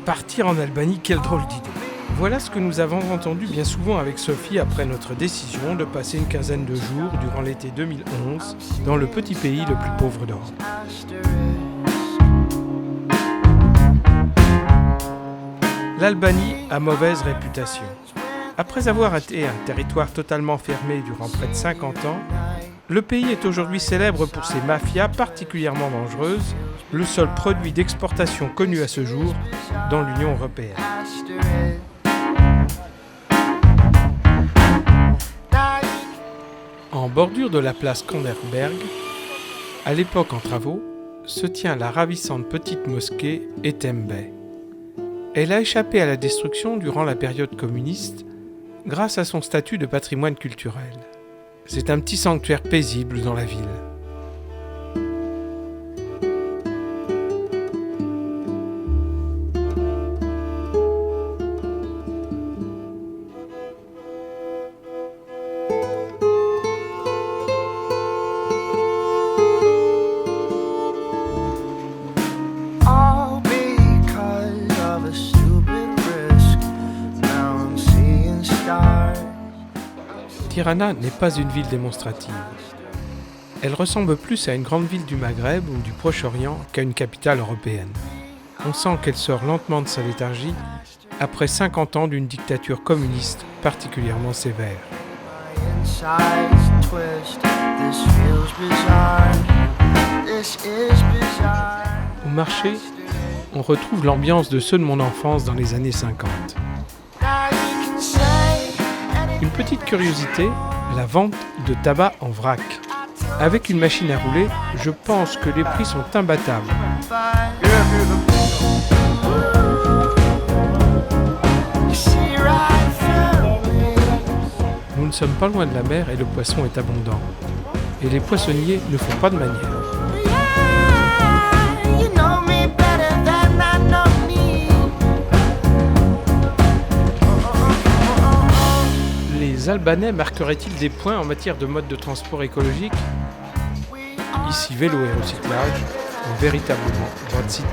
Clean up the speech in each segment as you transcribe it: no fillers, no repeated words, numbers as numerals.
Partir en Albanie, quelle drôle d'idée. Voilà ce que nous avons entendu bien souvent avec Sophie après notre décision de passer une quinzaine de jours durant l'été 2011 dans le petit pays le plus pauvre d'Europe. L'Albanie a mauvaise réputation. Après avoir été un territoire totalement fermé durant près de 50 ans, le pays est aujourd'hui célèbre pour ses mafias particulièrement dangereuses, le seul produit d'exportation connu à ce jour dans l'Union européenne. En bordure de la place Skanderberg, à l'époque en travaux, se tient la ravissante petite mosquée Etembe. Elle a échappé à la destruction durant la période communiste grâce à son statut de patrimoine culturel. C'est un petit sanctuaire paisible dans la ville. Tirana n'est pas une ville démonstrative. Elle ressemble plus à une grande ville du Maghreb ou du Proche-Orient qu'à une capitale européenne. On sent qu'elle sort lentement de sa léthargie après 50 ans d'une dictature communiste particulièrement sévère. Au marché, on retrouve l'ambiance de ceux de mon enfance dans les années 50. Une petite curiosité, la vente de tabac en vrac. Avec une machine à rouler, je pense que les prix sont imbattables. Nous ne sommes pas loin de la mer et le poisson est abondant. Et les poissonniers ne font pas de manière. Les Albanais marqueraient-ils des points en matière de mode de transport écologique ? Ici, vélo et recyclage ont véritablement droit de cité.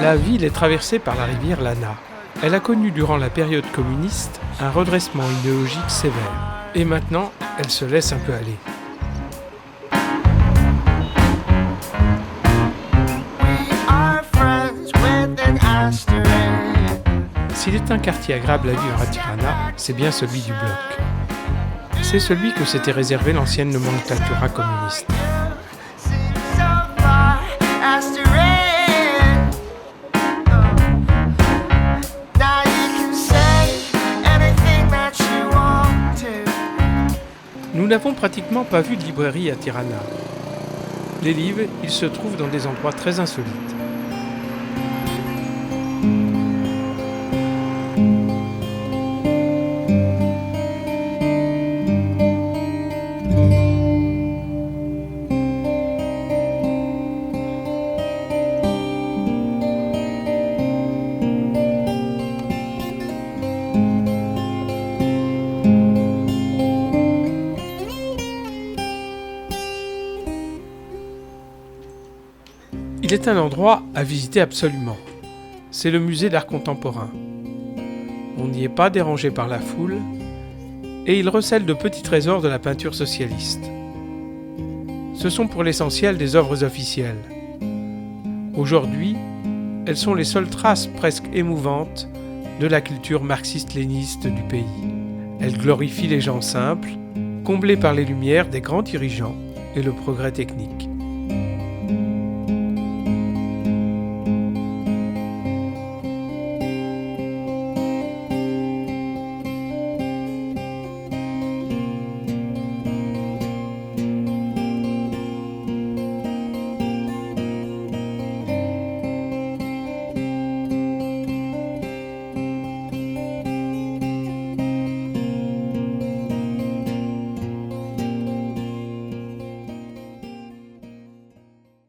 La ville est traversée par la rivière Lana. Elle a connu durant la période communiste un redressement idéologique sévère. Et maintenant, elle se laisse un peu aller. S'il est un quartier agréable à vivre à Tirana, c'est bien celui du bloc. C'est celui que s'était réservé l'ancienne nomenclatura communiste. Nous n'avons pratiquement pas vu de librairie à Tirana. Les livres, ils se trouvent dans des endroits très insolites. Il est un endroit à visiter absolument. C'est le musée d'art contemporain. On n'y est pas dérangé par la foule et il recèle de petits trésors de la peinture socialiste. Ce sont pour l'essentiel des œuvres officielles. Aujourd'hui, elles sont les seules traces presque émouvantes de la culture marxiste-léniniste du pays. Elles glorifient les gens simples, comblés par les lumières des grands dirigeants et le progrès technique.